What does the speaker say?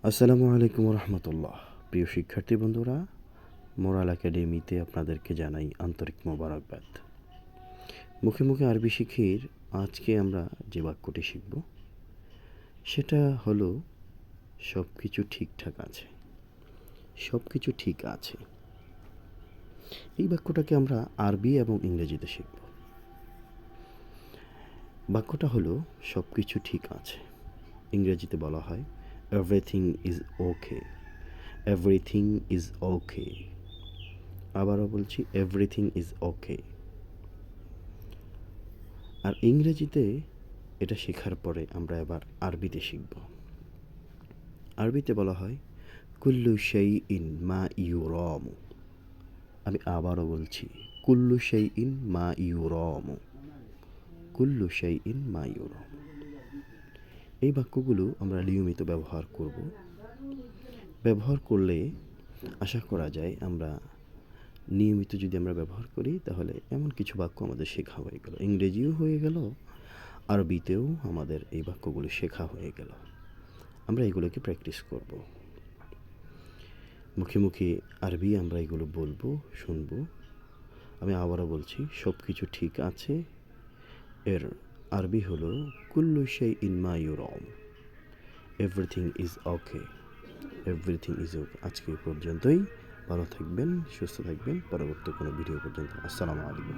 আসসালামু আলাইকুম রহমতুল্লাহ। প্রিয় শিক্ষার্থী বন্ধুরা, মোরাল একাডেমিতে আপনাদেরকে জানাই আন্তরিক মোবারকবাদ। মুখে মুখে আরবি শিখির আজকে আমরা যে বাক্যটি শিখব সেটা হলো সব কিছু ঠিকঠাক আছে। সব কিছু ঠিক আছে, এই বাক্যটাকে আমরা আরবি এবং ইংরেজিতে শিখব। বাক্যটা হলো সব কিছু ঠিক আছে। ইংরেজিতে বলা হয় everything is okay. Everything is ওকে। আবারও বলছি, এভরিথিং ইজ ওকে। আর ইংরেজিতে এটা শেখার পরে আমরা এবার আরবিতে শিখব। আরবিতে বলা হয় কুল্লু শাইইন মা ইউরামু। আমি আবারও বলছি, কুল্লু শাইইন মা ইউরামু। কুল্লু শাইইন মা ইউরামু। এই বাক্যগুলো আমরা নিয়মিত ব্যবহার করব। ব্যবহার করলে আশা করা যায় আমরা নিয়মিত যদি আমরা ব্যবহার করি তাহলে এমন কিছু বাক্য আমাদের শেখা হয়ে গেল, ইংরেজিও হয়ে গেল, আরবিতেও আমাদের এই বাক্যগুলো শেখা হয়ে গেল। আমরা এগুলোকে প্র্যাকটিস করব। মুখে মুখে আরবি আমরা এগুলো বলবো, শুনবো। আমি আবারও বলছি, সব কিছু ঠিক আছে এর আরবি হলো কুল্লু শাইইন মা ইউরাম। Everything is okay. Everything is okay. আজকে এই পর্যন্তই। ভালো থাকবেন, সুস্থ থাকবেন। পরবর্তী কোনো ভিডিও পর্যন্ত আসসালামু আলাইকুম।